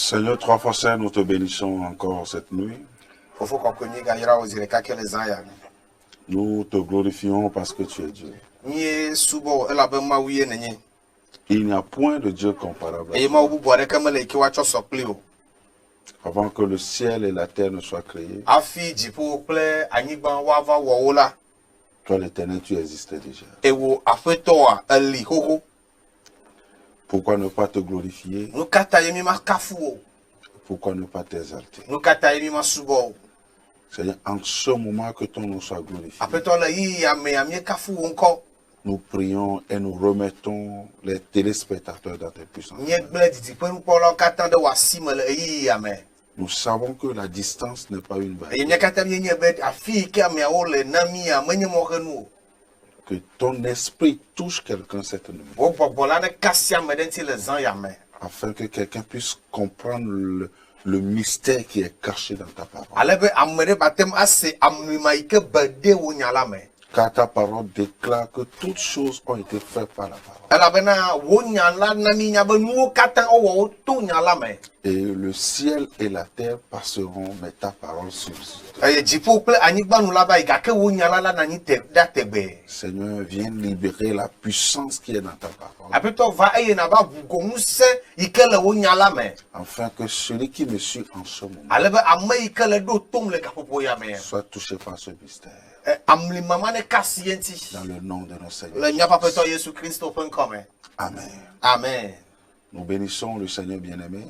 Seigneur, 3 fois Saint, nous te bénissons encore cette nuit. Nous te glorifions parce que tu es Dieu. Il n'y a point de Dieu comparable à toi. Avant que le ciel et la terre ne soient créés, toi l'Éternel, tu existais déjà. Pourquoi ne pas te glorifier? Pourquoi ne pas t'exalter? Seigneur, en ce moment que ton nom soit glorifié, nous prions et nous remettons les téléspectateurs dans tes puissances. Nous savons que la distance n'est pas une barrière. Que ton esprit touche quelqu'un cette nuit, afin que quelqu'un puisse comprendre le mystère qui est caché dans ta parole. Car ta parole déclare que toutes choses ont été faites par la parole. Et le ciel et la terre passeront, mais ta parole subsistera. Seigneur, viens libérer la puissance qui est dans ta parole, afin que celui qui me suit en ce moment soit touché par ce mystère. Dans le nom de notre Seigneur Jésus. Amen. Amen. Nous bénissons le Seigneur bien-aimé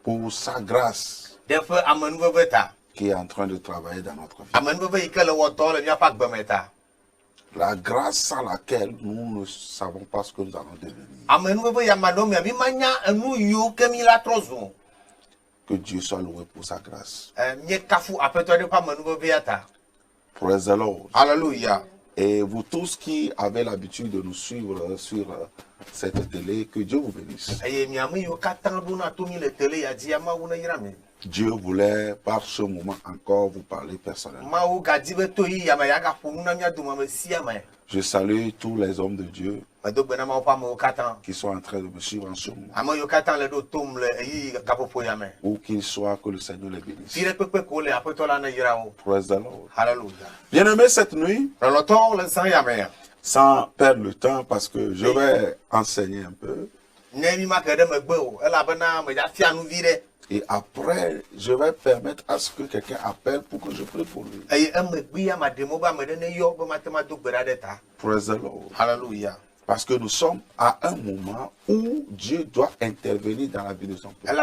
pour sa grâce qui est en train de travailler dans notre vie. La grâce sans laquelle nous ne savons pas ce que nous allons devenir. Que Dieu soit loué pour sa grâce. Praise the Lord. Alléluia. Et vous tous qui avez l'habitude de nous suivre sur cette télé, que Dieu vous bénisse. Dieu voulait par ce moment encore vous parler personnellement. Je salue tous les hommes de Dieu qui sont en train de me suivre en ce moment. Où qu'ils soient, que le Seigneur les bénisse. Praise the Lord. Bien-aimé, cette nuit, sans perdre le temps, parce que je vais enseigner un peu. Et après, je vais permettre à ce que quelqu'un appelle pour que je prie pour lui. Praise the Lord. Hallelujah. Parce que nous sommes à un moment où Dieu doit intervenir dans la vie de son peuple.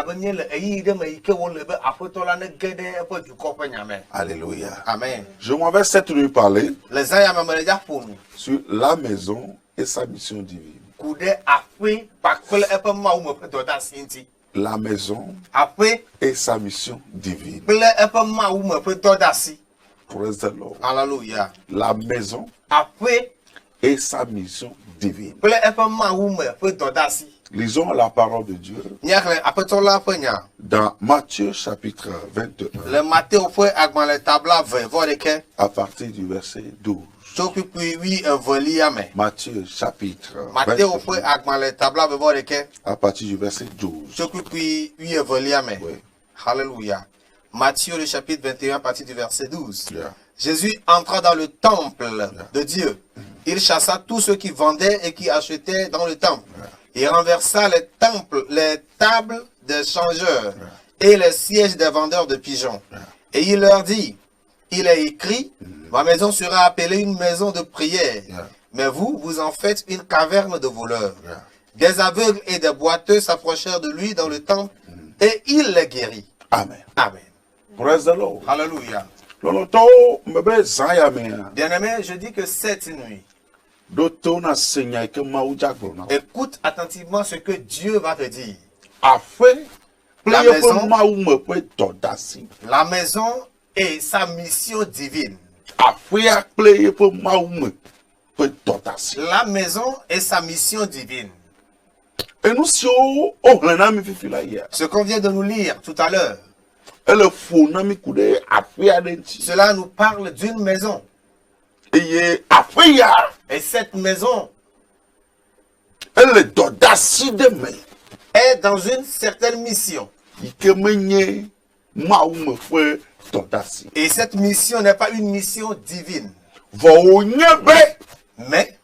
Alléluia. Amen. Je m'en vais cette nuit parler sur la maison et sa mission divine. La maison et sa mission divine. Praise the Lord. Hallelujah. La maison et sa mission divine. Lisons la parole de Dieu dans Matthieu chapitre 21 à partir du verset 12. Matthieu chapitre 21 à partir du verset 12. Oui. Alléluia. Matthieu le chapitre 21 à partir du verset 12. Yeah. Jésus entra dans le temple de Dieu. Il chassa tous ceux qui vendaient et qui achetaient dans le temple. Il renversa les tables des changeurs et les sièges des vendeurs de pigeons. Et il leur dit, il est écrit, ma maison sera appelée une maison de prière. Mais vous, vous en faites une caverne de voleurs. Des aveugles et des boiteux s'approchèrent de lui dans le temple et il les guérit. Amen. Amen. Praise the Lord. Alléluia. Bien-aimé, je dis que cette nuit, écoute attentivement ce que Dieu va te dire. La maison et sa mission divine. La maison et sa mission divine. Ce qu'on vient de nous lire tout à l'heure. Cela nous parle d'une maison. Et cette maison, est dans une certaine mission. Et cette mission n'est pas une mission divine. Mais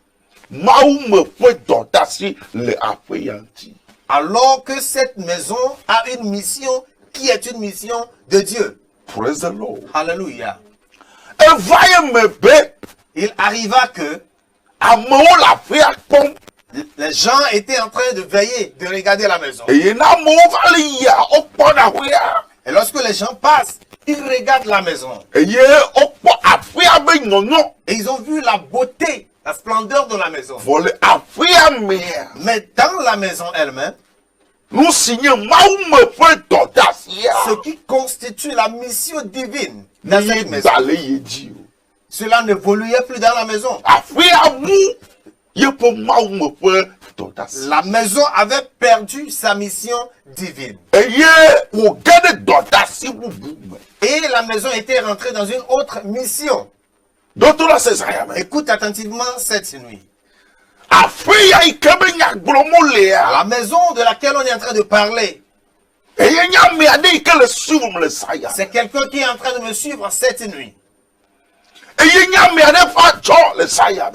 alors que cette maison a une mission qui est une mission de Dieu. Praise the Lord. Alléluia. Il arriva que les gens étaient en train de veiller, de regarder la maison. Et lorsque les gens passent, ils regardent la maison. Et ils ont vu la beauté, la splendeur de la maison. Mais dans la maison elle-même, ce qui constitue la mission divine dans cette maison, cela n'évoluait plus dans la maison. La maison avait perdu sa mission divine. Et la maison était rentrée dans une autre mission. Écoute attentivement cette nuit. La maison de laquelle on est en train de parler, c'est quelqu'un qui est en train de me suivre cette nuit.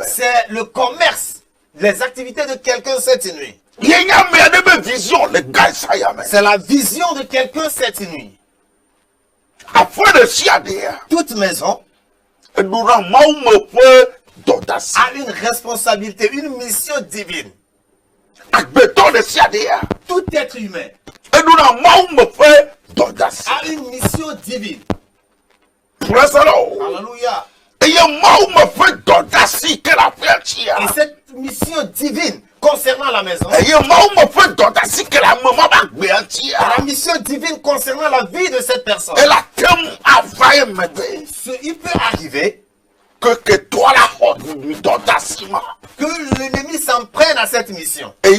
C'est le commerce, les activités de quelqu'un cette nuit. C'est la vision de quelqu'un cette nuit. Toute maison a une responsabilité, une mission divine. Tout être humain a une mission divine. Alléluia. Et cette mission divine concernant la maison, la mission divine concernant la vie de cette personne, il peut arriver que l'ennemi s'en prenne à cette mission. Et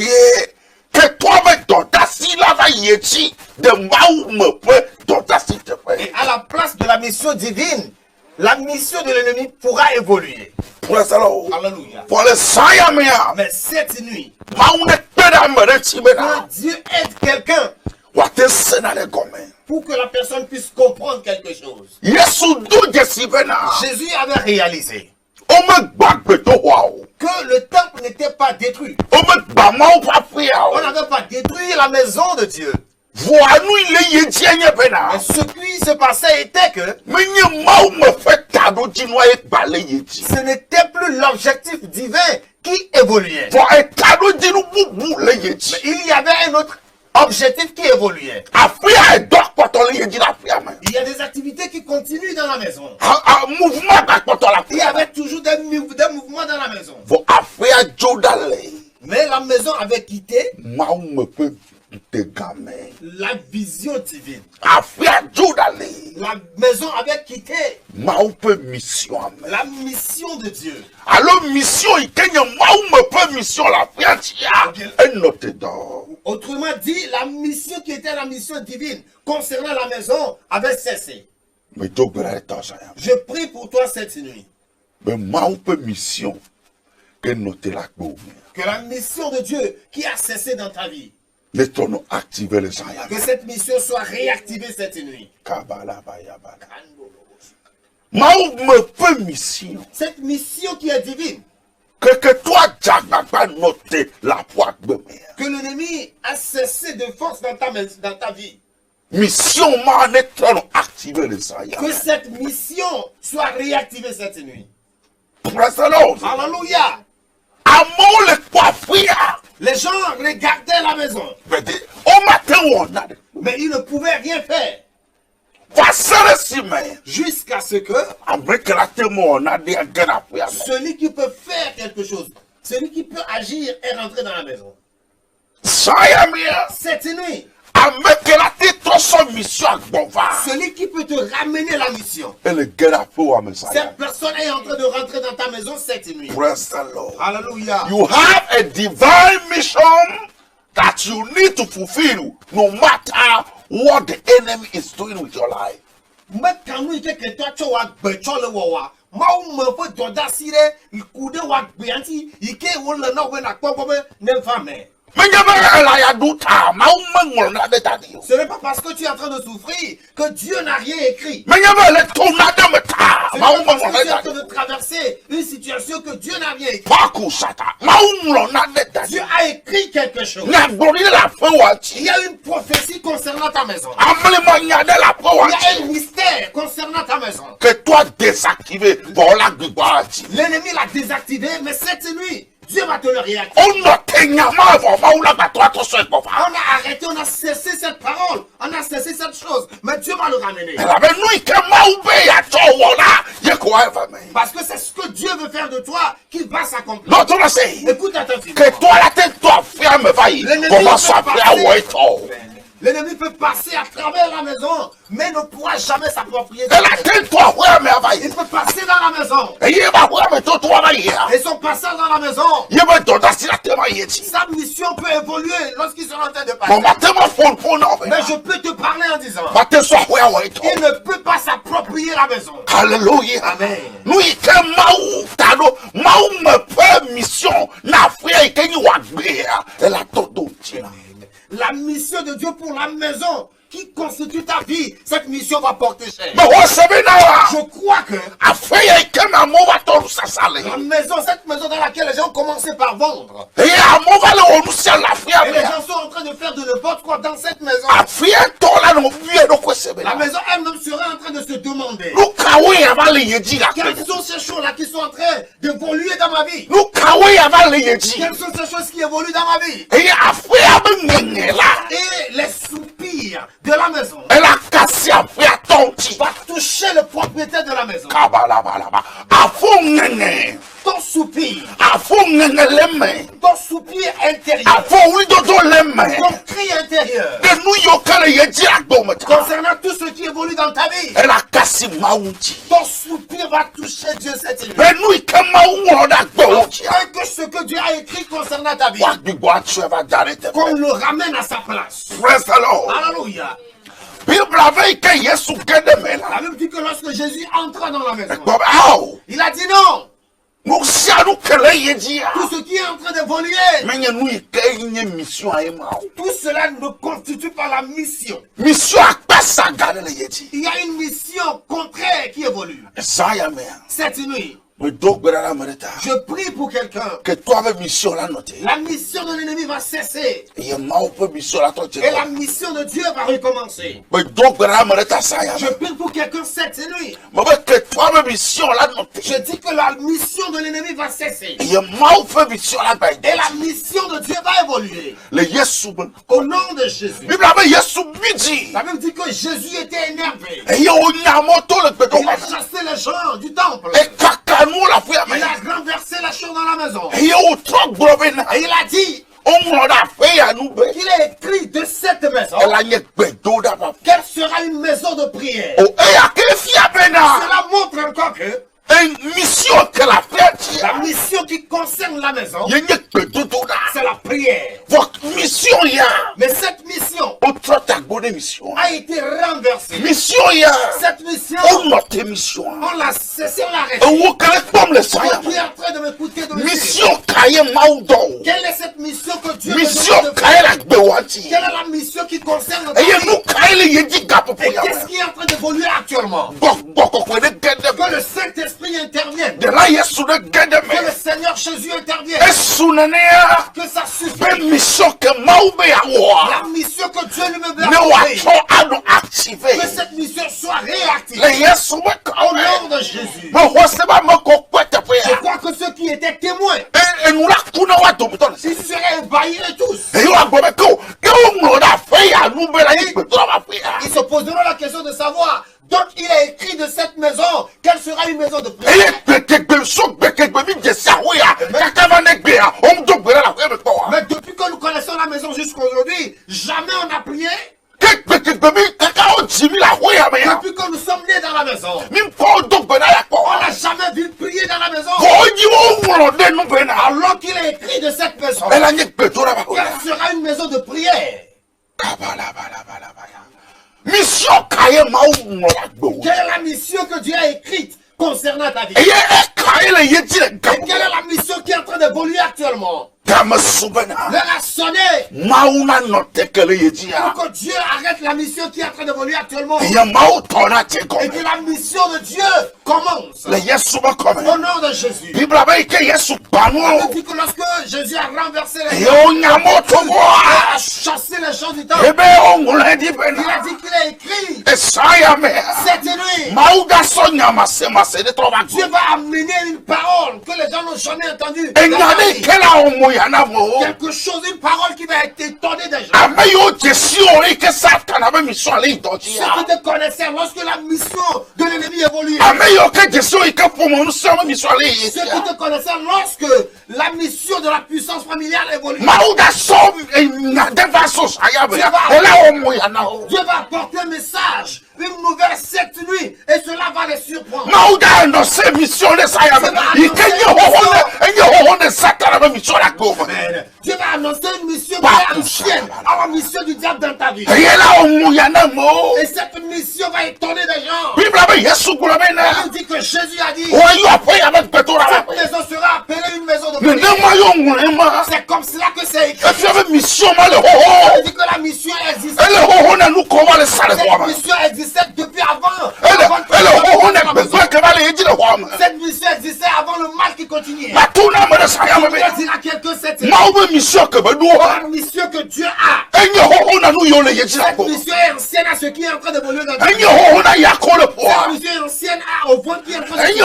à la place de la mission divine, la mission de l'ennemi pourra évoluer. Alléluia. Mais cette nuit, que Dieu aide quelqu'un pour que la personne puisse comprendre quelque chose. Jésus avait réalisé que le temple n'était pas détruit. On n'avait pas détruit la maison de Dieu. Et ce qui se passait était que ce n'était plus l'objectif divin qui évoluait. Mais il y avait un autre objectif qui évoluait. Il y a des activités qui continuent dans la maison. Il y avait toujours des mouvements dans la maison. Mais la maison avait quitté la vision divine. La maison avait quitté la mission de Dieu. Autrement dit, la mission qui était la mission divine concernant la maison avait cessé. Je prie pour toi cette nuit. Que la mission de Dieu qui a cessé dans ta vie, que cette mission soit réactivée cette nuit. Cette mission qui est divine, que l'ennemi a cessé de force dans ta vie. Que cette mission soit réactivée cette nuit. Alléluia. Les gens regardaient la maison, mais ils ne pouvaient rien faire. Jusqu'à ce que celui qui peut faire quelque chose, celui qui peut agir est rentré dans la maison. Cette nuit, celui qui peut te ramener la mission, cette personne est en train de rentrer dans ta maison cette nuit. Alléluia. You have a divine mission that you need to fulfill no matter what the enemy is doing with your life. Ce n'est pas parce que tu es en train de souffrir que Dieu n'a rien écrit. Ce n'est pas parce que tu es en train de traverser une situation que Dieu n'a rien écrit. Dieu a écrit quelque chose. Il y a une prophétie concernant ta maison. Il y a un mystère concernant ta maison. Que toi désactivé, voilà du bois. L'ennemi l'a désactivé, mais cette nuit, Dieu va te le réactiver. On a arrêté, on a cessé cette parole, on a cessé cette chose, mais Dieu va le ramener. Parce que c'est ce que Dieu veut faire de toi qui va s'accomplir. Écoute attentivement. Que toi la tête toi ferme vaille. Comment ça fait L'ennemi peut passer à travers la maison, mais ne pourra jamais s'approprier. Il peut passer dans la maison. Et son passage dans la maison, sa mission peut évoluer lorsqu'il sera en train de passer. Mais je peux te parler en disant, il ne peut pas s'approprier la maison. Alléluia. Amen. Nous y mission la mission de Dieu pour la maison qui constitue ta vie, cette mission va porter cher. Je crois que la maison, cette maison dans laquelle les gens ont commencé par vendre, et les gens sont en train de faire de n'importe quoi dans cette maison. La maison elle-même serait en train de se demander, quelles sont ces choses-là qui sont en train d'évoluer dans ma vie? Quelles sont ces choses qui évoluent dans ma vie? Et les soupirs de la maison va toucher le propriétaire de la maison. Ton soupir intérieur, ton cri intérieur, concernant tout ce qui évolue dans ta vie, ton soupir va toucher Dieu cette nuit. Que ce que Dieu a écrit concernant ta vie, qu'on le ramène à sa place. Alléluia. La Bible dit que lorsque Jésus entra dans la maison, il a dit non. Tout ce qui est en train d'évoluer, tout cela ne constitue pas la mission. Il y a une mission contraire qui évolue. Cette nuit, je prie pour quelqu'un. Que toi avec mission là noté. La mission de l'ennemi va cesser. Et la mission de Dieu va recommencer. Je prie pour quelqu'un cette nuit. Que toi avec mission là noté. Je dis que la mission de l'ennemi va cesser. Et la mission de Dieu va évoluer. Au nom de Jésus. La Bible dit que Jésus était énervé. Il a chassé les gens du temple. Il a renversé la chose dans la maison. Et il a dit qu'il est écrit de cette maison qu'elle sera une maison de prière. Cela montre encore que la mission qui concerne la maison, c'est la prière. Mais cette mission a été renversée. Cette mission, on l'a cessée, on l'a arrêtée. Tu es en train de m'écouter de quelle est cette mission que Dieu veut de faire? Quelle est la mission qui concerne ta vie? Et qu'est-ce qui est en train d'évoluer actuellement? Que le Saint-Esprit intervienne. Que le Seigneur Jésus intervienne. Que ça suffit. La mission que Dieu lui me activer. Que cette mission soit réactivée. Au nom de Jésus. Je crois que ceux qui étaient témoins, ils seraient ébahis tous. Ils se poseront la question de savoir. Donc il a écrit de cette maison qu'elle sera une maison de prière. Mais depuis que nous connaissons la maison jusqu'à aujourd'hui, jamais on a prié. Depuis que nous sommes nés dans la maison, on n'a jamais vu prier dans la maison. Alors qu'il a écrit de cette maison qu'elle sera une maison de prière. Quelle est la mission que Dieu a écrite concernant ta vie? Et quelle est la mission qui est en train d'évoluer actuellement? L'heure a sonné. Pour que Dieu arrête la mission qui est en train d'évoluer actuellement. Et que la mission de Dieu commence. Au nom de Jésus. La Bible dit que lorsque Jésus a renversé les gens, il a chassé les gens du temple. Il a dit qu'il a écrit cette nuit. Dieu va amener une parole que les gens n'ont jamais entendue. Quelque chose, une parole qui va être étonnée des gens. Ceux qui te connaissaient lorsque la mission de l'ennemi évoluait. Ceux qui te connaissaient lorsque la mission de la puissance familiale évolue. Dieu va apporter un message, une nouvelle cette nuit, et cela va les surprendre. Dieu va annoncer une mission ancienne, la mission du diable dans ta vie. Et cette mission va étonner des gens. Il dit que Jésus a dit, cette maison sera appelée une maison de prière. C'est comme cela que c'est écrit. Il dit que la mission existait. Cette mission existait depuis avant. Cette mission existait avant le mal qui continuait. Il dit à quelqu'un cette mission que Dieu a. Cette mission est ancienne à ce qui est en train d'évoluer dans ta vie. Cette mission est ancienne au point qui est en train de faire. Elle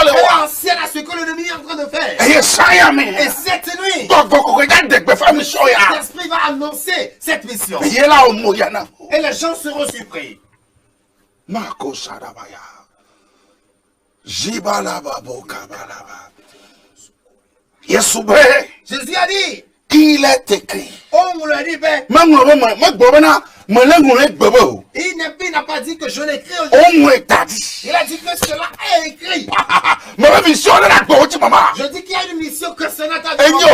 est ancienne à ce que l'ennemi est en train de faire. Et cette nuit, l'Esprit va annoncer cette mission. Et les gens seront surpris. Jésus a dit, il est écrit. On l'a dit, il n'a pas dit que je l'écris aujourd'hui. Il a dit que cela est écrit. Je dis qu'il y a une mission que cela t'a demandé.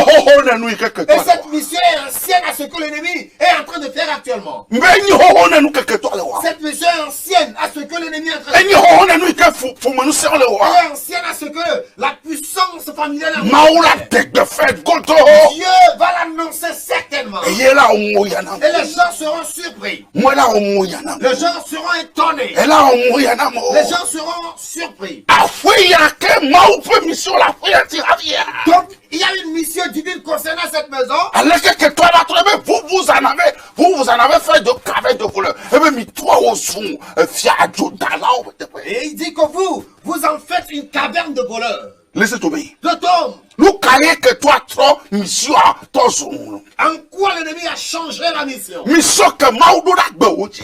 Et cette mission est ancienne à ce que l'ennemi est en train de faire actuellement. Cette mission est ancienne à ce que l'ennemi est en train de faire. Elle est ancienne à ce que la puissance familiale est en train de faire. Dieu va l'annoncer certainement. Et les gens seront surpris. Les gens seront étonnés. Les gens seront surpris. Donc, il y a une mission divine concernant cette maison. Vous en avez fait de cavet de voleur. Et il dit que vous en faites une caverne de voleurs. Listen to me. De tombe. En quoi l'ennemi a changé la mission?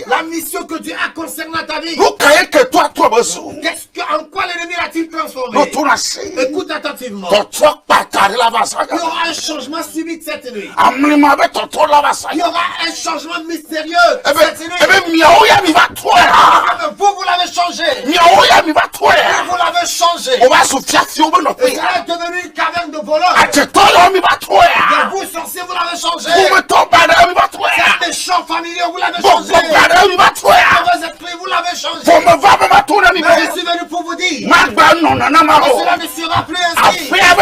La mission que Dieu a concernant ta vie. En quoi l'ennemi a-t-il transformé? Écoute attentivement. Il y aura un changement subit cette nuit. Il y aura un changement mystérieux cette nuit. Vous l'avez changé. Vous l'avez changé. Et ça est devenu une caverne de voleurs. Vous sorciers, vous l'avez changé. Ces méchants familiaux, vous l'avez changé. Vos esprits, vous l'avez changé. Mais je suis venu pour vous dire. Cela ne sera plus ainsi. L'histoire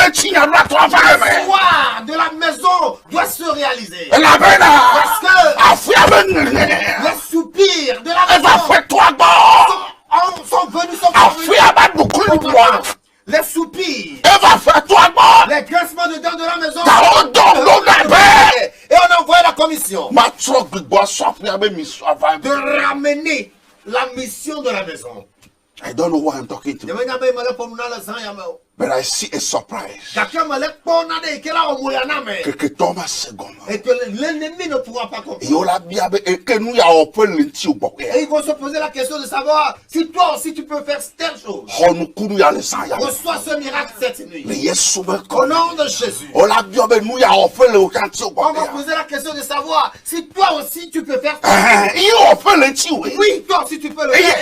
de la maison doit se réaliser. Parce que les soupirs de la maison sont venus, sont parvenus. Les soupirs, les grincements de dents de la maison, et on envoie la commission de ramener la mission de la maison. I don't know what I'm talking to, but I see a surprise. Et que l'ennemi ne pourra pas comprendre. Et ils vont se poser la question de savoir si toi aussi tu peux faire telle chose. Reçois ce miracle cette nuit. Au nom de Jésus. On va poser la question de savoir si toi aussi tu peux faire telle chose. Oui, toi aussi tu peux le faire.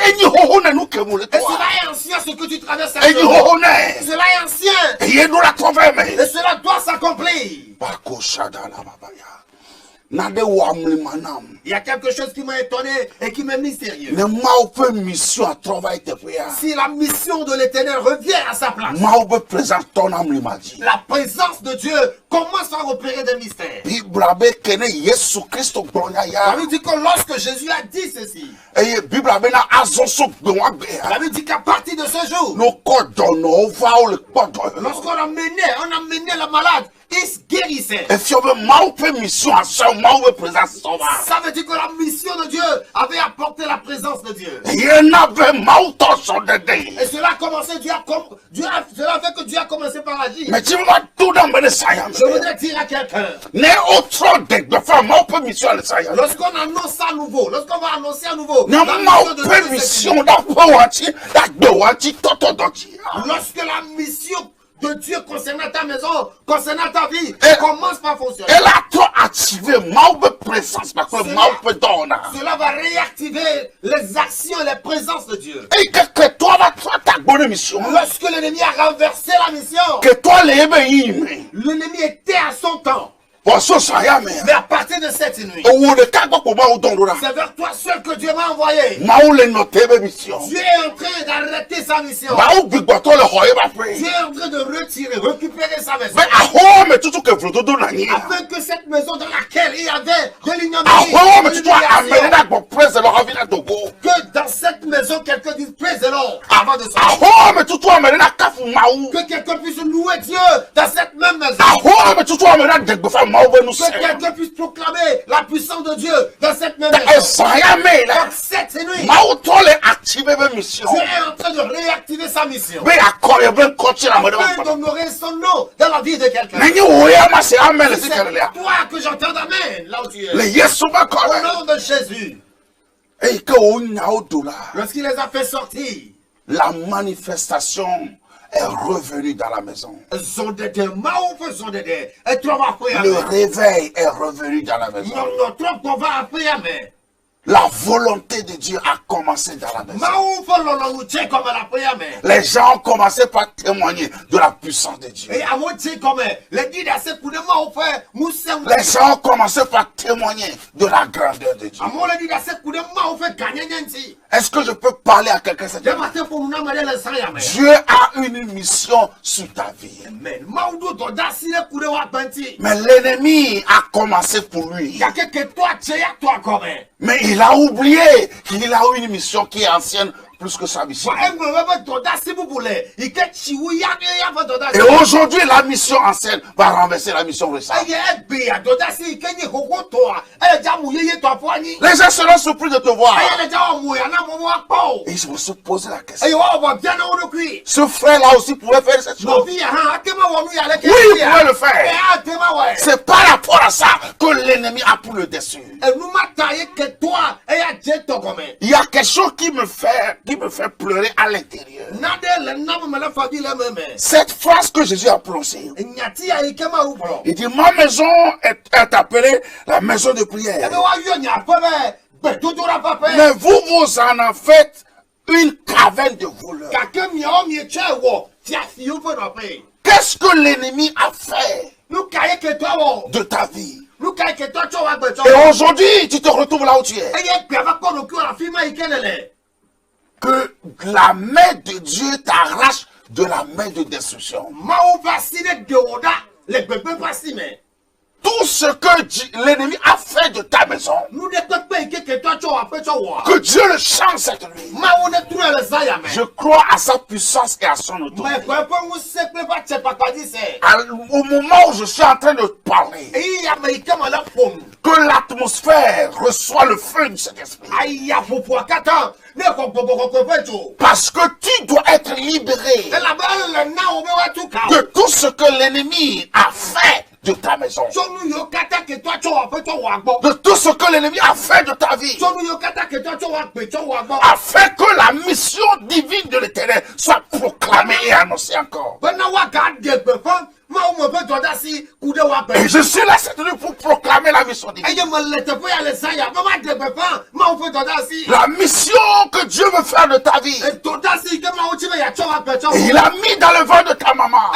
Et cela est ancien ce que tu traverses actuellement. Cela est ancien. Et cela doit s'accomplir. Il y a quelque chose qui m'a étonné et qui m'a mystérieux. Si la mission de l'Éternel revient à sa place, la présence de Dieu commence à opérer des mystères. La Bible dit que lorsque Jésus a dit ceci, la Bible dit qu'à partir de ce jour, lorsqu'on a mené le malade, il se guérissait. Ça veut dire que la mission de Dieu avait apporté la présence de Dieu. Et cela a commencé, cela fait que Dieu a commencé par agir. Je voudrais dire à quelqu'un, lorsqu'on annonce à nouveau, lorsqu'on va annoncer à nouveau, la mission de Dieu, lorsque la mission de Dieu concernant ta maison, concernant ta vie, commence par fonctionner. Cela va réactiver les actions et les présences de Dieu. Lorsque l'ennemi a renversé la mission, l'ennemi était à son temps. Mais à partir de cette nuit, c'est vers toi seul que Dieu m'a envoyé. Dieu est en train d'arrêter sa mission. Dieu est en train de retirer, récupérer sa maison. Afin que cette maison dans laquelle il y avait de l'ignominie, que dans cette maison quelqu'un dise praise the Lord avant de sortir. Que quelqu'un puisse louer Dieu dans cette même maison. Que quelqu'un puisse proclamer la puissance de Dieu dans cette même maison. Donc cette nuit, Dieu est en train de réactiver sa mission. Afin d'honorer son nom dans la vie de quelqu'un. C'est toi que j'entends d'amen là où tu es. Au nom de Jésus. Lorsqu'il les a fait sortir, la manifestation est revenu dans la maison. Le réveil est revenu dans la maison. La volonté de Dieu a commencé dans la maison. Les gens ont commencé par témoigner de la puissance de Dieu. Les gens ont commencé par témoigner de la grandeur de Dieu. Est-ce que je peux parler à quelqu'un cette nuit? Dieu a une mission sur ta vie. Mais l'ennemi a commencé pour lui. Mais il a oublié qu'il a une mission qui est ancienne plus que sa mission. Et aujourd'hui, la mission ancienne va renverser la mission récente. Les gens seront surpris de te voir. Et ils vont se poser la question. Ce frère-là aussi pouvait faire cette chose. Oui, il pouvait le faire. C'est par rapport à ça que l'ennemi a pour le dessus. Il y a quelque chose qui me fait pleurer à l'intérieur. Cette phrase que Jésus a prononcée. Il dit, ma maison est appelée la maison de prière. Mais vous en faites une caverne de voleurs. Qu'est-ce que l'ennemi a fait de ta vie? Et aujourd'hui, tu te retrouves là où tu es. Que la main de Dieu t'arrache de la main de destruction. Tout ce que l'ennemi a fait de ta maison, que Dieu le change cette nuit. Je crois à sa puissance et à son autorité. Au moment où je suis en train de parler, que l'atmosphère reçoit le feu de cet esprit. Parce que tu dois être libéré de tout ce que l'ennemi a fait de ta maison. De tout ce que l'ennemi a fait de ta vie. Afin que la mission divine de l'Éternel soit proclamée et annoncée encore. Et je suis là cette nuit pour proclamer la mission divine. La mission que Dieu veut faire de ta vie. Et il a mis dans le ventre de ta maman.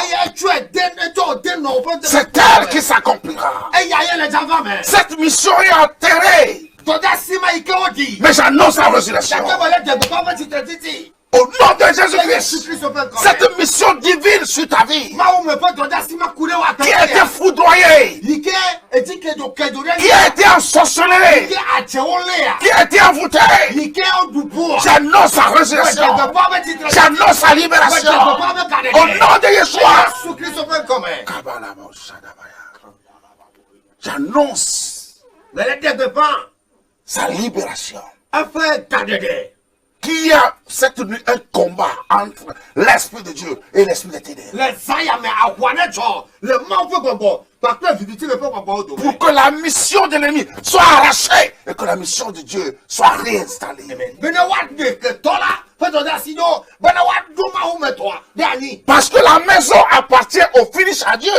C'est elle qui s'accomplira. Cette mission est enterrée. Mais j'annonce la résurrection. Au nom de Jésus-Christ, cette mission divine sur ta vie, qui a été foudroyée, qui a été ensorcelée, qui a été envoûtée, j'annonce la résurrection, j'annonce la libération, au nom de Yeshua. J'annonce sa libération. Qu'il y a cette nuit un combat entre l'Esprit de Dieu et l'Esprit des ténèbres. Pour que la mission de l'ennemi soit arrachée et que la mission de Dieu soit réinstallée. Parce que la maison appartient au finish à Dieu.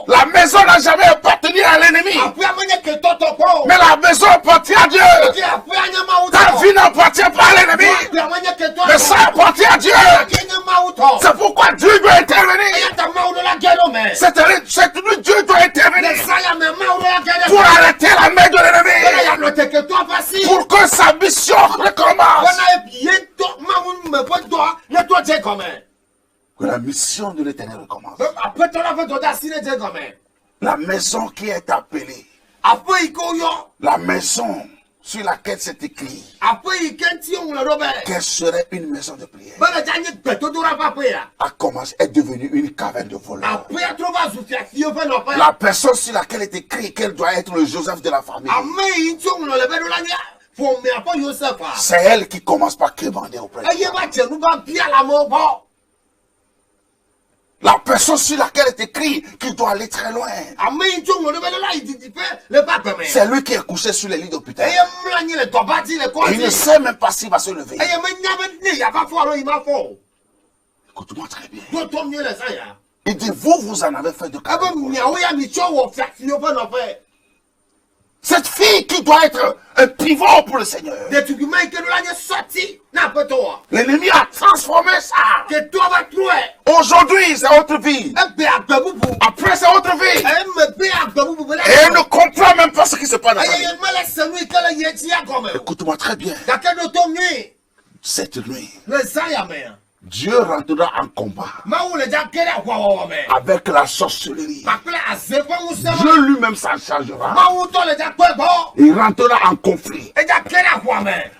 La maison n'a jamais appartenu à l'ennemi. Mais la maison appartient à Dieu. Ta vie n'appartient pas à l'ennemi. Mais ça appartient à Dieu. C'est pourquoi Dieu doit intervenir. Cette nuit, Dieu doit intervenir pour arrêter la main de l'ennemi. Pour que sa mission recommence. Que la mission de l'Éternel recommence. La maison qui est appelée. La maison sur laquelle c'est écrit qu'elle serait une maison de prière a commencé, est devenue une caverne de voleurs. La personne sur laquelle est écrit qu'elle doit être le Joseph de la famille, c'est elle qui commence par quémander auprès de Dieu. La personne sur laquelle est écrit qu'il doit aller très loin, c'est lui qui est couché sur les lits d'hôpital. Et il ne sait même pas s'il va se lever. Écoute-moi très bien. Il dit, vous en avez fait de cas. Cette fille qui doit être un pivot pour le Seigneur. L'ennemi a transformé ça. Aujourd'hui, c'est autre vie. Après, c'est autre vie. Et elle ne comprend même pas ce qui se passe dans sa vie. Écoute-moi très bien. Cette nuit, Dieu rentrera en combat avec la sorcellerie. Dieu lui-même s'en chargera. Il rentrera en conflit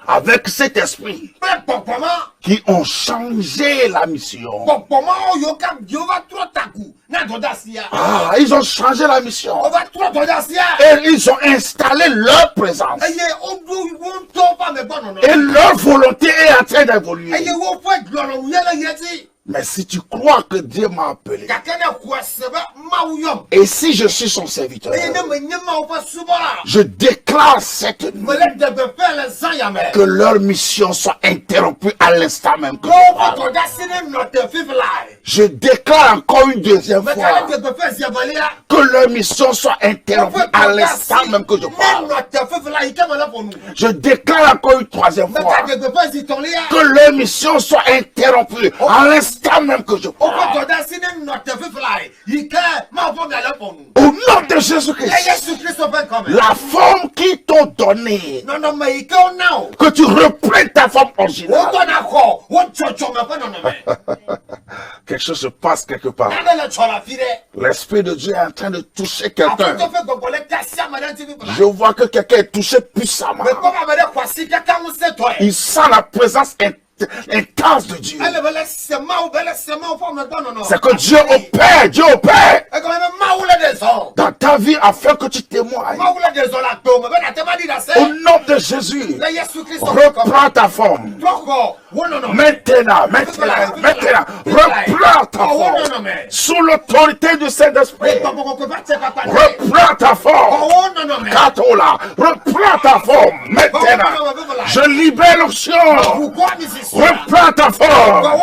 avec cet esprit qui ont changé la mission. Ah, ils ont changé la mission. Et ils ont installé leur présence. Et leur volonté est en train d'évoluer. Mais si tu crois que Dieu m'a appelé, et si je suis son serviteur, je déclare cette nuit que leur mission soit interrompue à l'instant même que je parle. Je déclare encore une deuxième fois que leur mission soit interrompue à l'instant même que je parle. Je déclare encore une troisième fois que leur mission soit interrompue à l'instant même que je parle. Au nom de Jésus-Christ, la forme qu'ils t'ont donnée, que tu reprennes ta forme originale. Quelque chose se passe quelque part. L'Esprit de Dieu est en train de toucher quelqu'un. Je vois que quelqu'un est touché puissamment. Il sent la présence intense de Dieu. C'est que Dieu opère, Dieu opère. dans ta vie afin que tu témoignes. Au nom de Jésus, reprends ta forme. Maintenant, reprends ta forme. Sous l'autorité du Saint-Esprit, reprends ta forme. Katola, reprends ta forme. Maintenant, je libère l'option. Reprends ta forme.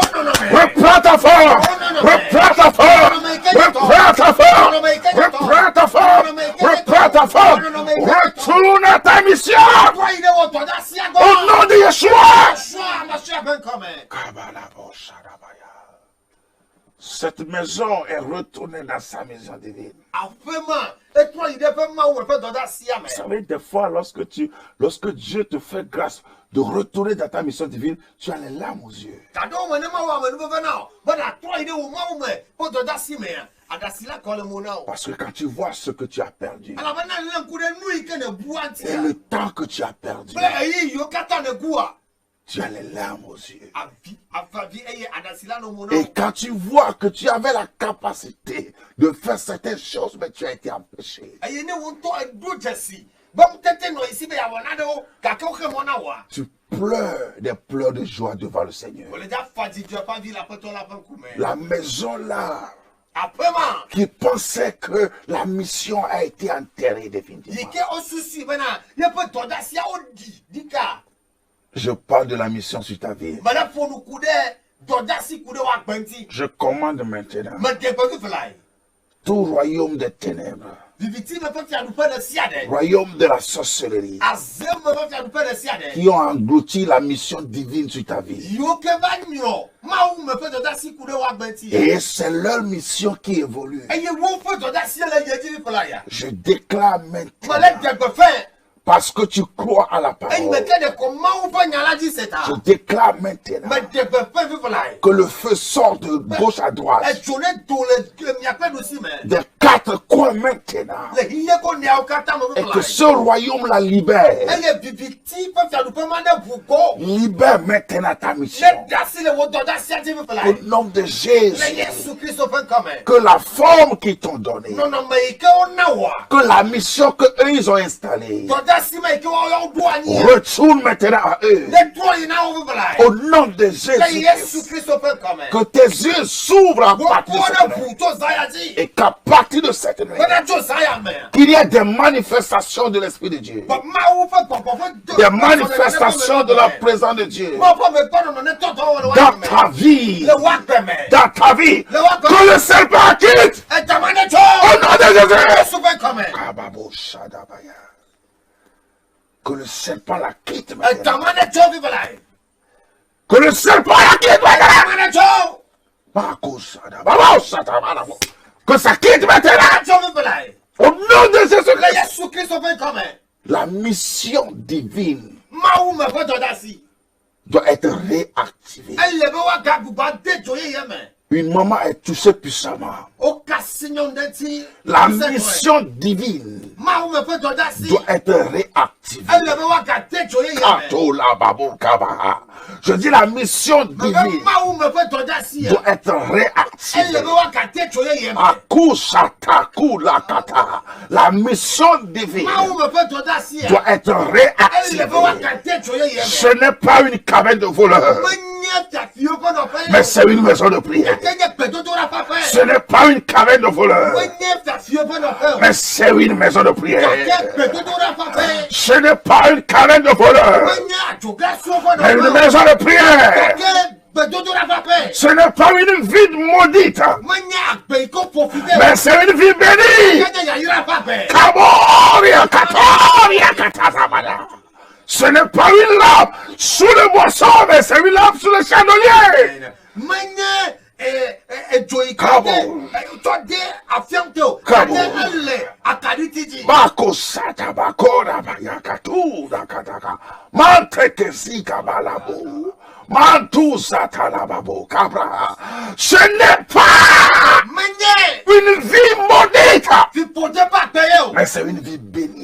Reprends ta forme. Reprends ta forme. Reprends ta forme. Reprends ta forme. Reprends ta forme. Retourne à ta mission. Au nom de Yeshua. Cette maison est retournée dans sa maison divine. Vous savez, des fois, lorsque Dieu te fait grâce de retourner dans ta mission divine, tu as les larmes aux yeux. Parce que quand tu vois ce que tu as perdu, et le temps que tu as perdu, tu as les larmes aux yeux. Et quand tu vois que tu avais la capacité de faire certaines choses, mais tu as été empêché. Tu pleures des pleurs de joie devant le Seigneur. La maison là, qui pensait que la mission a été enterrée définitivement. Je parle de la mission sur ta vie. Je commande maintenant tout royaume des ténèbres, royaume de la sorcellerie, qui ont englouti la mission divine sur ta vie. Et c'est leur mission qui évolue. Je déclare maintenant, parce que tu crois à la parole, je déclare maintenant que le feu sort de gauche à droite, des quatre coins maintenant, et que ce royaume la libère. Libère maintenant ta mission. Au nom de Jésus, que la forme qu'ils t'ont donnée, que la mission qu'eux ils ont installée, retourne maintenant à eux. Au nom de Jésus, que tes yeux s'ouvrent à partir de cette nuit. Et qu'à partir de cette nuit, qu'il y ait des manifestations de l'Esprit de Dieu, des manifestations de la présence de Dieu dans ta vie, que le serpent quitte au nom de Jésus. Que le serpent la quitte maintenant. Que le serpent la quitte maintenant. Que ça quitte maintenant. Au nom de Jésus-Christ. La mission divine doit être réactivée. Une maman est touchée puissamment. La mission divine doit être réactivée. Je dis la mission divine doit être réactivée. La mission divine doit être réactivée. Ce n'est pas une cabane de voleurs, mais c'est une maison de prière. Ce n'est pas une caverne de voleurs, mais c'est une maison de prière. Ce n'est pas une caverne de voleurs, mais une maison de prière. Ce n'est pas une vie maudite, mais c'est une vie bénie. Ce n'est pas une lampe sous le boisson, mais c'est une lampe sous le chandelier. Ce n'est pas une vie maudite, mais c'est une vie bénie.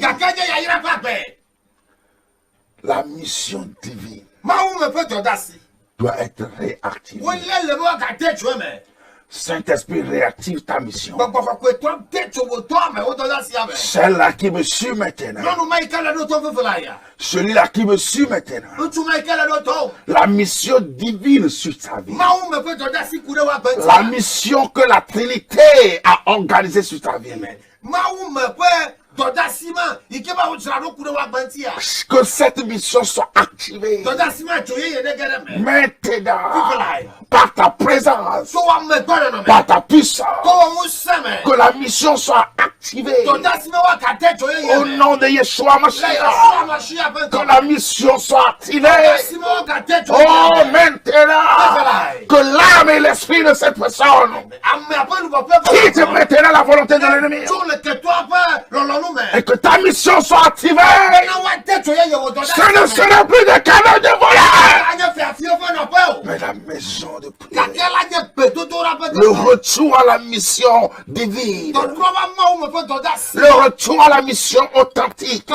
La mission divine doit être réactivée. Saint-Esprit, réactive ta mission. Celle-là qui me suit maintenant. Celui-là qui me suit maintenant. La mission divine sur sa vie. La mission que la Trinité a organisée sur ta vie. Que cette mission soit activée maintenant par ta présence, par ta puissance. Que la mission soit activée au nom de Yeshua Mashiach. Que la mission soit activée. Oh, maintenant que l'âme et l'esprit de cette personne quitte maintenant la volonté de l'ennemi. Et que ta mission soit activée. Ce ne sera plus des canaux de voleurs, mais la maison de prière. Le retour à la mission divine. Le retour à la mission authentique.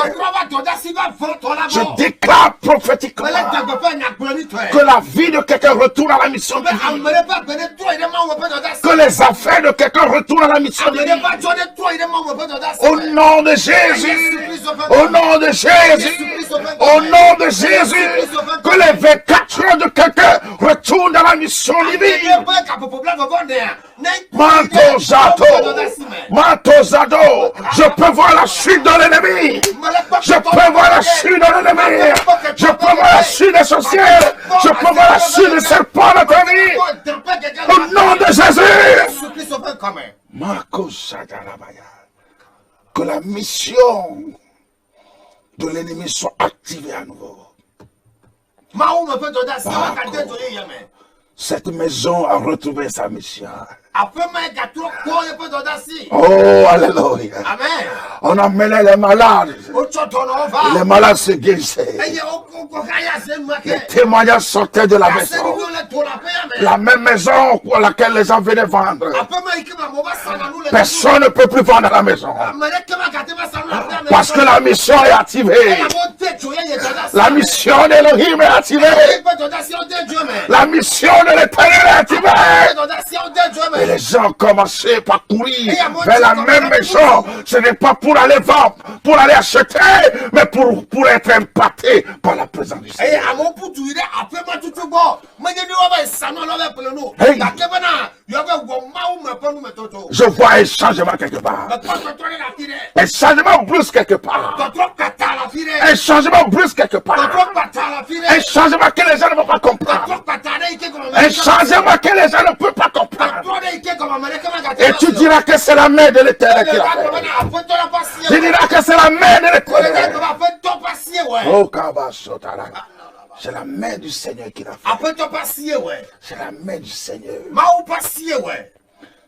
Je déclare prophétiquement que la vie de quelqu'un retourne à la mission divine. Que les affaires de quelqu'un retournent à la mission divine. Au nom de Jésus, au nom de Jésus, au nom de Jésus, que les 24 heures de quelqu'un retournent dans la mission divine. Mantozado, je peux voir la chute de l'ennemi. Je peux voir la chute de l'ennemi. Je peux voir la chute des sorcières. Je peux voir la chute des serpents de ta vie. Au nom de Jésus. Que la mission de l'ennemi soit activée à nouveau. Cette maison a retrouvé sa mission. Oh, alléluia. On amenait les malades. Les malades se guérissaient. Les témoignages sortaient de la maison. La même maison pour laquelle les gens venaient vendre. Personne ne peut plus vendre la maison. Parce que la mission est activée. La mission d'Elohim est activée. La mission de l'Éternel est activée. Et les gens commençaient par courir vers la même maison. Ce n'est pas pour aller vendre, pour aller acheter, mais pour être impacté par la présence du Seigneur. Hey. Je vois un changement quelque part. Un changement brusque quelque part. Un changement brusque quelque part. Un changement que les gens ne peuvent pas comprendre. Un changement que les gens ne peuvent pas comprendre. Et tu diras que c'est la main de l'Éternel qui l'a fait. Tu diras que c'est la main de l'Éternel. Oh, c'est la main du Seigneur qui l'a fait. C'est la main du Seigneur.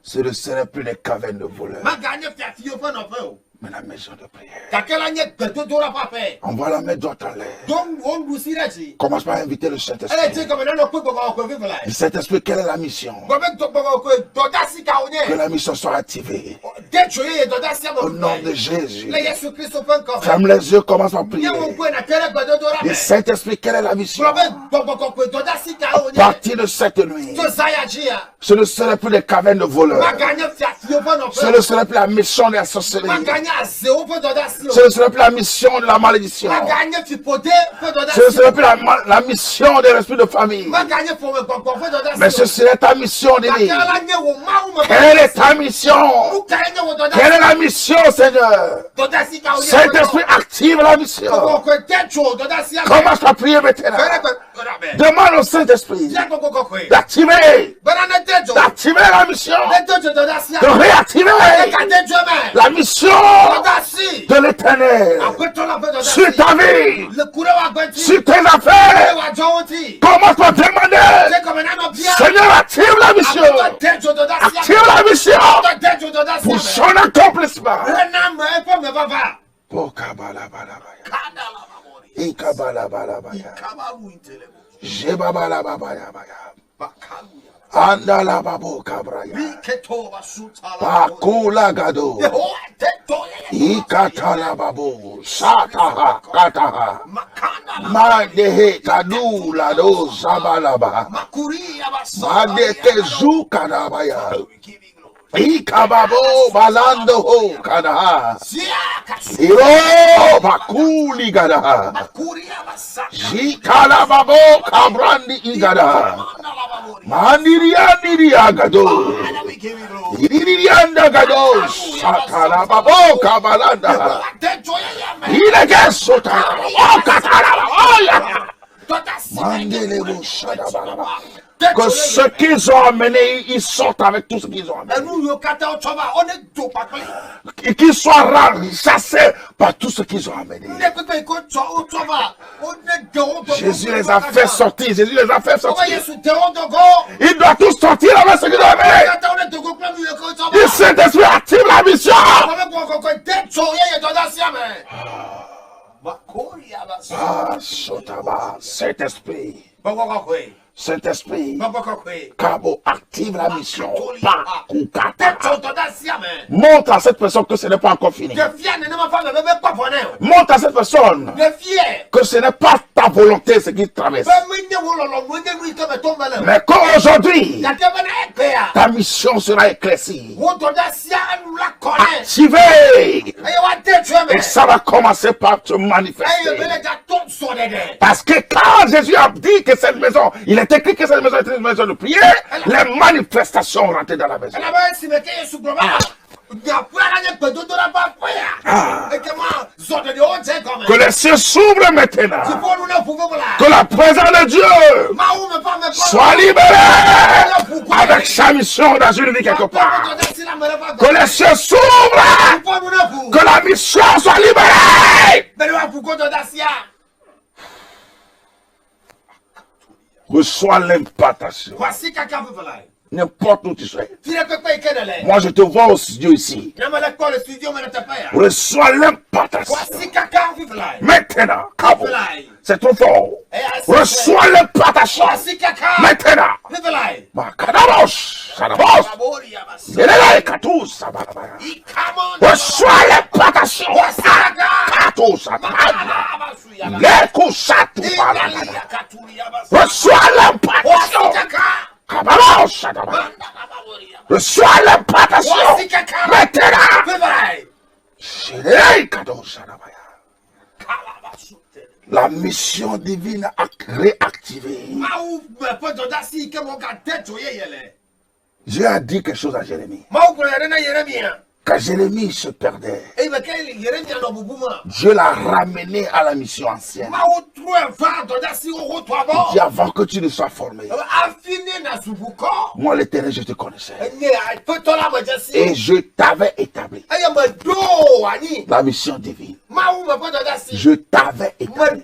Ce ne serait plus des cavernes de voleurs, mais la maison de prière. On va la mettre droit en l'air. Commence par inviter le Saint-Esprit. Le Saint-Esprit, quelle est la mission? Que la mission soit activée. Au nom de Jésus. Ferme les yeux, commence par prier. Le Saint-Esprit, quelle est la mission? À partir de cette nuit, ce ne serait plus des cavernes de voleurs. Ce ne serait plus la mission de la sorcellerie. Ce ne serait plus la mission de la malédiction. Ce ne serait plus la mission de l'esprit de famille. Mais ce serait ta mission divine. Quelle est ta mission? Quelle est la mission, Seigneur? Saint-Esprit, active la mission. Commence à prier maintenant. Demande au Saint-Esprit d'activer la mission, de réactiver la mission de l'Éternel sur ta vie, sur tes affaires. Commence par demander, Seigneur, active la mission. Active la mission pour son accomplissement. Andala babo kabraya. Pakula gado. Ikatala babo. Sataha kataha. Madehe Kadu Lado Sabalaba. Madeke Zu Kadabaya. Ikababo Balando Ho Kadaha. Iro Bakuli Gadaha. Jikalababo Kabrandi Igadaha. Mandiriani Agado. Irianda Gado. Sakalababo Kabalanda. Ilegesota. Mandelebo Shadababa. Que ce qu'ils ont amené, ils sortent avec tout ce qu'ils ont amené. Et qu'ils soient chassés par tout ce qu'ils ont amené. Jésus les a fait sortir. Jésus les a fait sortir. Ils doivent tous sortir avec ce qu'ils ont amené. Le Saint-Esprit active la mission. Saint-Esprit. Saint-Esprit, Cabo active la mission. Montre à cette personne que ce n'est pas encore fini. Montre à cette personne que ce n'est pas ta volonté ce qui traverse. Mais qu'aujourd'hui, ta mission sera éclaircie, activée, et ça va commencer par te manifester. Parce que quand Jésus a dit que cette maison, il est écrit que cette maison était une maison de prière, les manifestations ont rentré dans la maison. Que les cieux s'ouvrent maintenant. Que la présence de Dieu soit libérée avec sa mission dans une vie quelque part. Que les cieux s'ouvrent. Que la mission soit libérée. Reçois l'impartation. N'importe où tu sois. Moi je te vois au studio ici. Reçois l'impartation. Maintenant, c'est trop fort. Reçois l'impartation. Maintenant. Reçois l'impartation. Reçois l'impartation. Reçois l'impartation. Maintenant. La mission divine réactivée. Dieu a dit quelque chose à Jérémie. Quand Jérémie se perdait, Dieu l'a ramené à la mission ancienne. Il dit avant que tu ne sois formé, moi l'Éternel je te connaissais. Et je t'avais établi. La mission divine. Je t'avais établi.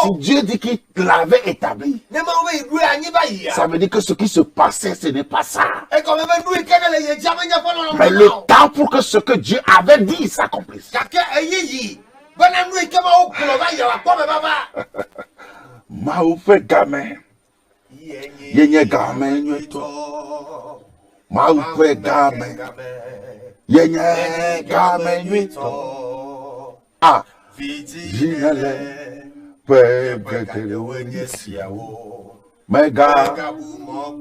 Si Dieu dit qu'il l'avait établi, ça veut dire que ce qui se passait, ce n'est pas ça. Mais le temps pour que ce que Dieu avait dit s'accomplisse. Maoufe gamin. Yenye gamin nyeto. Maoufe gamin. Yenye gamin nyeto. Ah. Jinale. Pebekele wenyesiawo. Mega.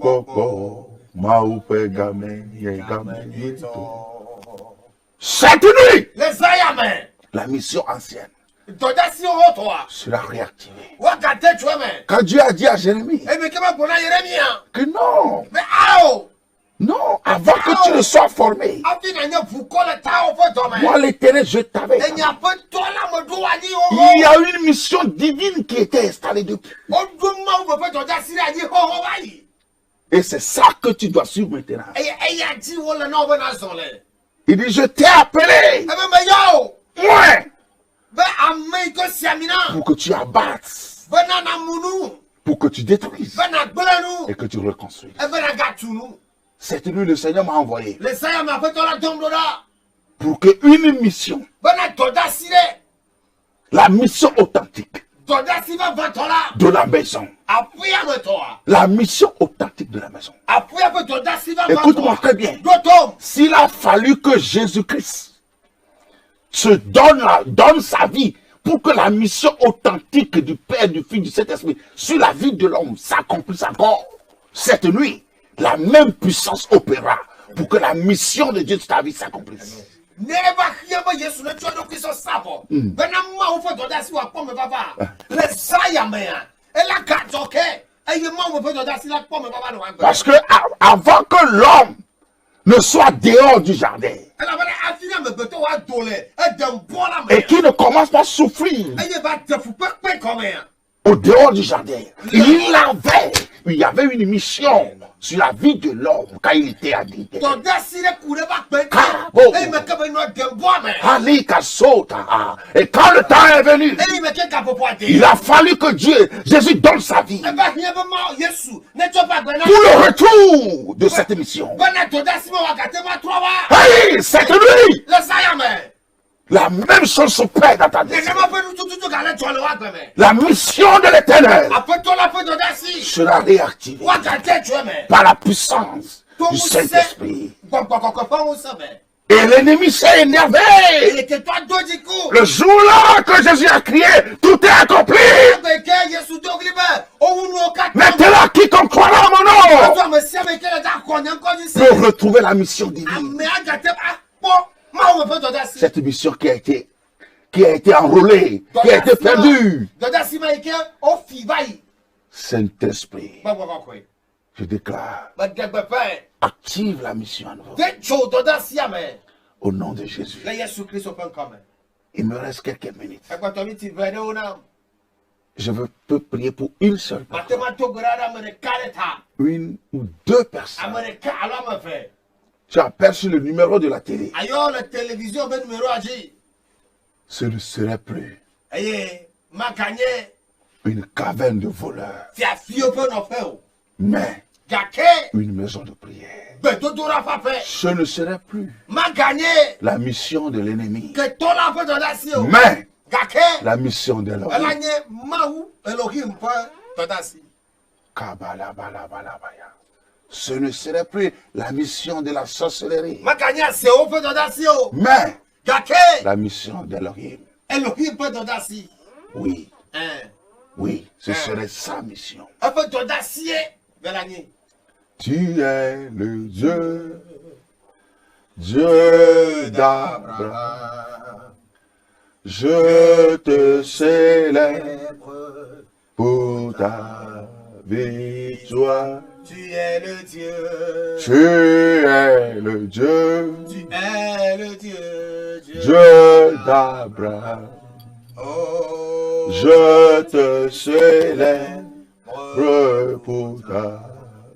Koko. Maoufe gamin. Yenye gamin nyeto. Cette nuit, la mission ancienne sera réactivée. Quand Dieu a dit à Jérémie que non, non, avant que tu ne sois formé, moi l'Éternel, je t'avais. Il y a une mission divine qui était installée depuis. Et c'est ça que tu dois suivre maintenant. Il dit, je t'ai appelé. Ouais. Pour que tu abattes. Pour que tu détruises. Et que tu reconstruises. Cette nuit, le Seigneur m'a envoyé. Pour qu'une mission. La mission authentique. De la maison. La mission authentique de la maison. Écoute-moi très bien. S'il a fallu que Jésus-Christ se donne sa vie pour que la mission authentique du Père, du Fils, du Saint-Esprit sur la vie de l'homme s'accomplisse encore. Cette nuit, la même puissance opéra pour que la mission de Dieu sur ta vie s'accomplisse. Parce que avant que l'homme ne soit dehors du jardin et qu'il ne commence pas à souffrir au dehors du jardin, il y avait une mission sur la vie de l'homme quand il était habité. Et quand le temps est venu, il a fallu que Jésus donne sa vie pour le retour de cette mission. Hey, cette nuit, la même chose s'opère dans ta vie. La mission de l'Éternel sera réactivée par la puissance du Saint-Esprit. Et l'ennemi s'est énervé. Le jour-là que Jésus a crié, tout est accompli. Maintenant, quiconque croira à mon nom peut retrouver la mission divine. Cette mission qui a été enrôlée, qui a été perdue. Saint-Esprit, je déclare, active la mission à nouveau. Au nom de Jésus. Il me reste quelques minutes. Je peux prier pour une seule personne. Une ou deux personnes. Tu as aperçu le numéro de la télé. Ce ne serait plus une caverne de voleurs, mais une maison de prière. Ce ne serait plus la mission de l'ennemi, mais la mission de l'homme. Ce ne serait plus la mission de la sorcellerie, mais la mission d'Elohim. Oui. Oui, ce serait sa mission. Tu es le Dieu d'Abraham. Je te célèbre pour ta victoire. Tu es le Dieu. Tu es le Dieu. Tu es le Dieu. Dieu d'Abraham. Oh, je te célèbre pour ta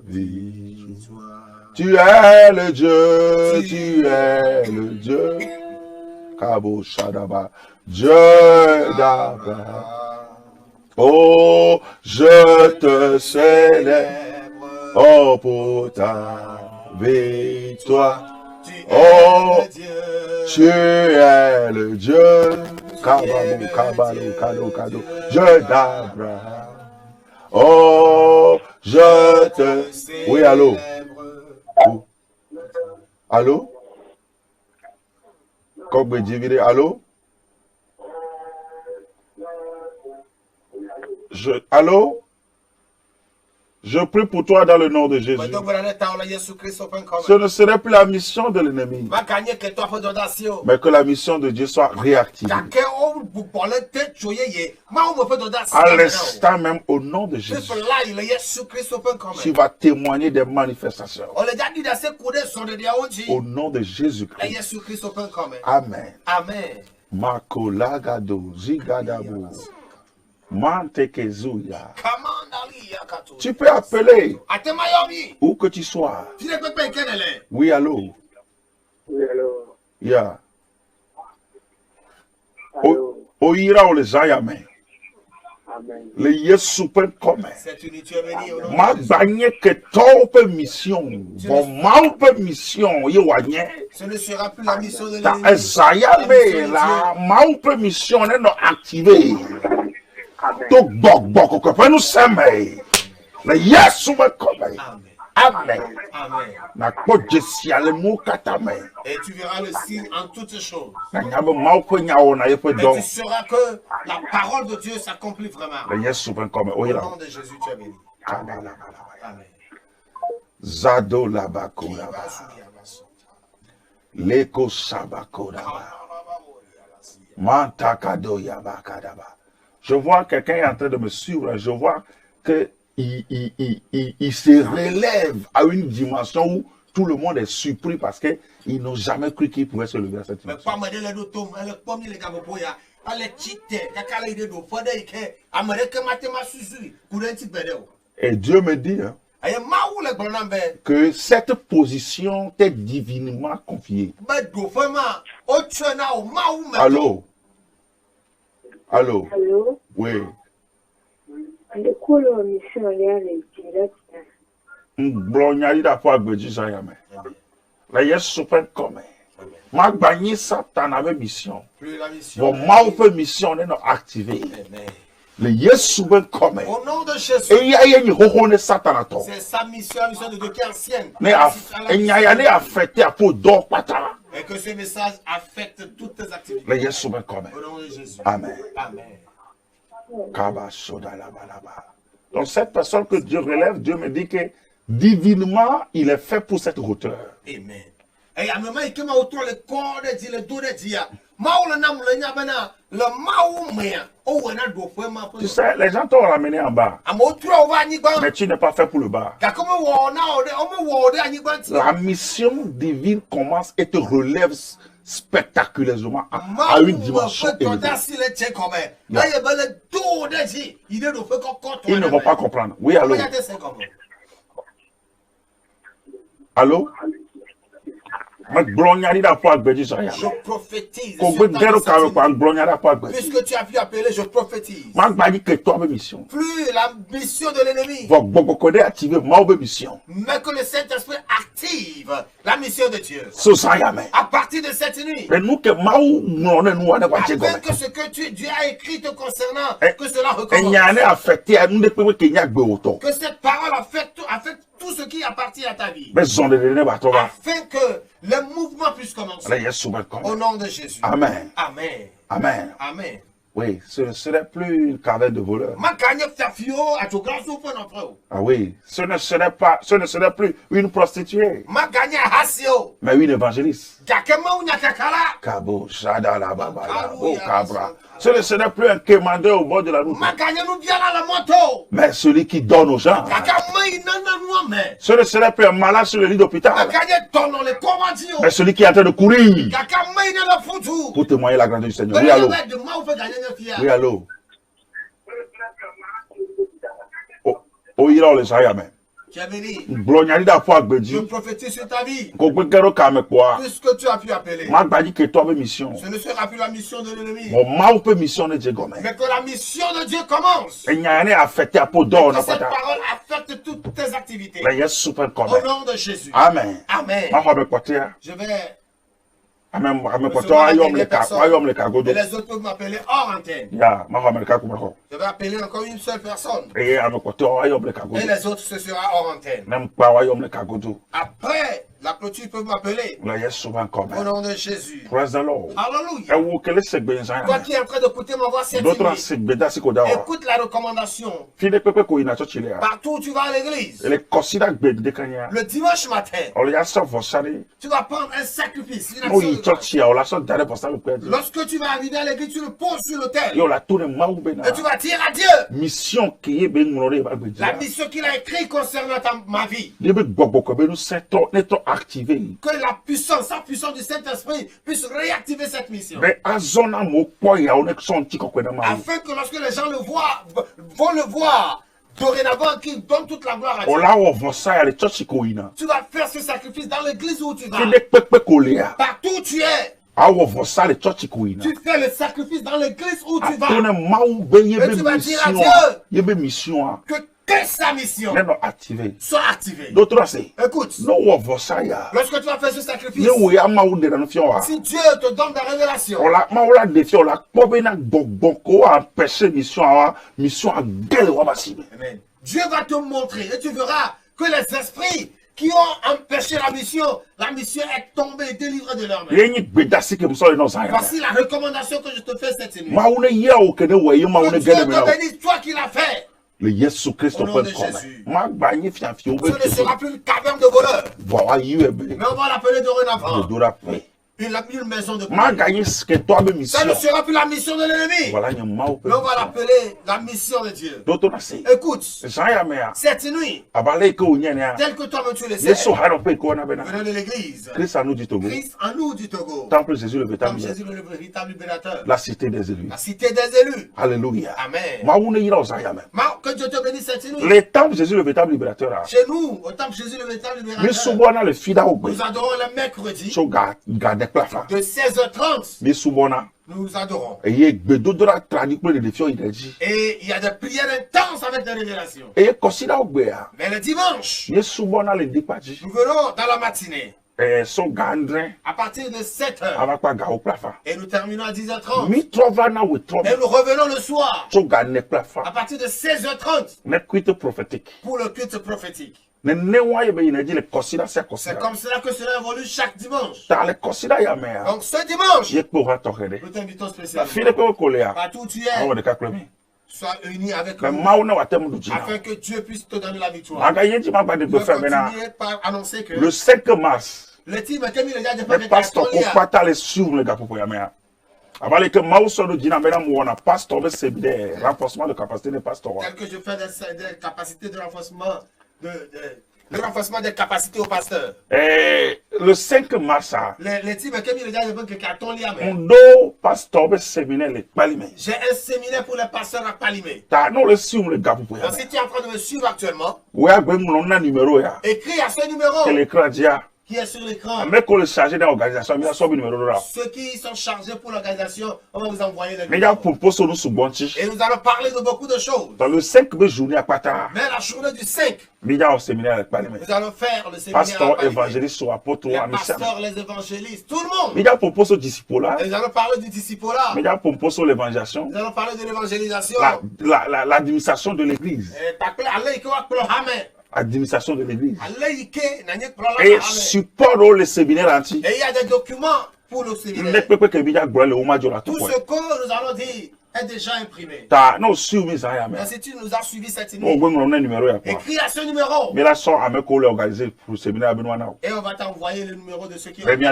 victoire. Tu es le Dieu. Tu es le Dieu. Kabo Shadaba. Dieu d'Abraham. Oh, je te célèbre. Oh, pour ta victoire. Oh, tu es le Dieu. Kabalo, Kabalo, Kado, Kado. Dieu d'Abraham. Oh, je te. Oui, allô? Allô? Comme diviser, allô? Allô? Je prie pour toi dans le nom de Jésus. Ce ne serait plus la mission de l'ennemi, mais que la mission de Dieu soit réactivée. À l'instant même, au nom de Jésus, tu vas témoigner des manifestations. Au nom de Jésus-Christ. Amen. Amen. Makolagado, Zigadabo, Mantekezuya. Tu peux appeler où que tu sois. Oui, allô? Oui, allô? Yeah. Allô? Oira o le zayame. Amen. Le Yesu pen come. Cette nuit, tu es béni au nom Ma de Jésus. banye que tope mission. Bon maupe mission. Ye wanye. Ce ne sera plus la mission de Ta l'ennemi. zayame la maupe mission n'est pas activée. Amen. Donc bok bok que peut nous s'aimer. Le Yesu pen come. Amen. Amen. Amen. Et tu verras le signe en toutes choses. Et tu sauras que la parole de Dieu s'accomplit vraiment. Au nom de Jésus, tu es béni. Amen. Zado Labakura. Leko Sabakoda. Mantakado Yabakadaba. Je vois quelqu'un est en train de me suivre. Je vois que il se relève à une dimension où tout le monde est surpris parce qu'ils n'ont jamais cru qu'il pouvait se lever à cette dimension. Et Dieu me dit que cette position t'est divinement confiée. Allô? Allô? Allô? Oui. La yes super comme ma bagné Satan avait mission. Vos mauvais mission n'est pas activée. Le yes super comme Au nom de Jésus. Et il y a une reconnaît Satan à toi. C'est sa mission, mission de Dieu qui est ancienne. Mais il y a allé affecter à peau d'or pata. Et que ce message affecte toutes tes activités. Le yes super comme Au nom de Jésus. Amen. Amen. Donc cette personne que Dieu relève, Dieu me dit que divinement, il est fait pour cette hauteur. Amen. Et à moment il m'a autour le corps de Dieu, le dos de Dieu. Tu sais, les gens t'ont ramené en bas. Mais tu n'es pas fait pour le bas. La mission divine commence et te relève spectaculairement à une dimension élevée. Ils ne vont pas comprendre. Oui, allô? Allô? Je prophétise. Puisque tu as pu appeler, je prophétise. Plus la mission de l'ennemi, mais que le Saint-Esprit active la mission de Dieu. À partir de cette nuit, afin que ce que Dieu a écrit te concernant, que cela recommence. Que cette parole affecte tout ce qui appartient à ta vie. Afin que le mouvement puisse commencer. Au nom de Jésus. Amen. Amen. Amen. Amen. Oui, ce ne serait plus une caverne de voleurs. Ah oui, ce ne serait plus une prostituée, mais une évangéliste. Kabo, Shada, la Baba, oh Cabra. Ce ne serait plus un commandeur au bord de la route, mais celui qui donne aux gens. Ce ne serait plus un malade sur le lit d'hôpital, mais celui qui est en train de courir pour témoigner la grandeur du Seigneur. Oui, allô? Oui, allô? Oh, il a le Sayamé. Je prophétise sur ta vie. Puisque tu as pu appeler, ce ne sera plus la mission de l'ennemi, mais que la mission de Dieu commence. Et que cette parole affecte toutes tes activités. Au nom de Jésus. Amen. Amen. Je vais... Et les autres peuvent m'appeler hors antenne. Je vais appeler encore une seule personne. Et les autres, ce sera hors antenne. Après la clôture, peuvent m'appeler. Au nom de Jésus. Alléluia. Toi qui es en train d'écouter ma voix cette nuit, écoute la recommandation. Partout où tu vas à l'église, le dimanche matin, tu vas prendre un sacrifice, une action de grâce. Lorsque tu vas arriver à l'église, tu le poses sur l'autel. Et tu vas dire à Dieu la mission qu'il a écrite concernant ma vie. Que la puissance, sa puissance du Saint-Esprit puisse réactiver cette mission. Afin que lorsque les gens le voient, vont le voir, dorénavant qu'ils donnent toute la gloire à Dieu. Tu vas faire ce sacrifice dans l'église où tu vas. Partout où tu es. Tu fais le sacrifice dans l'église où tu vas. Et tu vas dire à Dieu que sa mission soit activée. Écoute, lorsque tu vas faire ce sacrifice, si Dieu te donne des révélations, Dieu va te montrer et tu verras que les esprits qui ont empêché la mission est tombée et délivrée de leur main. Voici la recommandation que je te fais cette nuit. Que Dieu te bénisse, toi qui l'as fait. Au nom de Jésus. Ce ne sera plus une caverne de voleurs. Mais on va l'appeler dorénavant une maison de prière. Ça ne sera plus la mission de l'ennemi. Mais on va l'appeler la mission de Dieu. Écoute, cette nuit, tel que toi-même tu le sais, venez de l'église. Christ en nous du Togo. Christ en nous du Togo. Temple Jésus le véritable. Temple Jésus le véritable libérateur. La cité des élus. La cité des élus. Alléluia. Amen. Que Dieu te bénisse cette nuit. Le temple Jésus le véritable libérateur. Chez nous, au temple Jésus le véritable libérateur, nous adorons le mercredi de 16h30. Nous adorons. Et il y a des prières intenses avec des révélations. Mais le dimanche, nous venons dans la matinée. À partir de 7h. Et nous terminons à 10h30. Et nous revenons le soir. À partir de 16h30. Pour le culte prophétique. C'est comme cela que cela évolue chaque dimanche. Donc ce dimanche, nous t'invitons spécialement. Partout où tu es, sois uni avec nous, afin que Dieu puisse te donner la victoire. Je vais continuer par annoncer que le 5 mars, le pasteur Kopata les sur le gars pour Yamea. Avant que Mauso de Dina Mena Mouana, pasteur de séminaire, renforcement de capacité des pasteurs. Tel que je fais des capacités de renforcement le renforcement des capacités au pasteur. Le 5 mars, j'ai un séminaire pour les pasteurs à Palimé. Si tu es en train de me suivre actuellement, écris à ce numéro qui est sur l'écran. Ceux qui sont chargés pour l'organisation, on va vous envoyer le numéro. Et nous allons parler de beaucoup de choses. Dans le 5 journée à mais la journée du 5, nous allons faire le séminaire à pasteur, évangéliste, apôtre, les pasteurs, les évangélistes, tout le monde. Nous allons parler du discipulat. Nous allons parler de l'évangélisation. L'administration de l'église. Administration de l'église. Et support le séminaire entier. Et il y a des documents pour le séminaire. Tout ce que nous allons dire est déjà imprimé. Mais si tu nous as suivi cette nuit, écris à ce numéro. Et on va t'envoyer le numéro de ceux qui ont été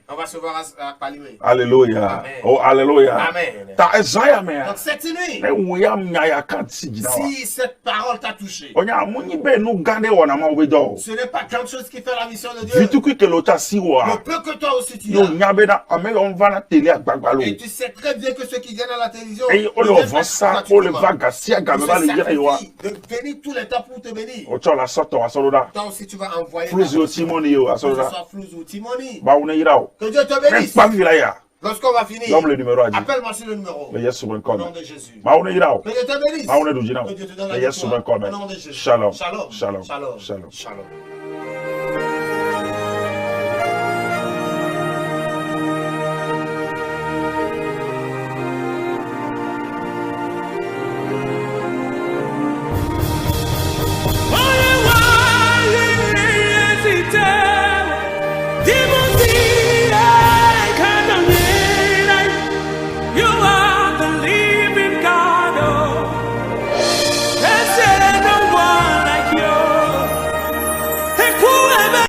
on va se voir à Palimé. Alléluia. Amen. Oh, alléluia. Amen. Donc cette nuit, si cette parole t'a touché, ce n'est pas quelque chose qui fait la mission de Dieu. Le peu que toi aussi tu as. Et tu sais très bien que ceux qui viennent à la télévision, de venir tous les temps pour te bénir. Toi aussi tu vas envoyer que ce soit Flous ou Timoni. Que Dieu te bénisse. Lorsqu'on va finir, appelle-moi sur le numéro. Au nom de Jésus. Que Dieu te bénisse. Que Dieu te donne la victoire. Au nom de Jésus. Shalom. Shalom. Shalom. Shalom. Shalom. Shalom.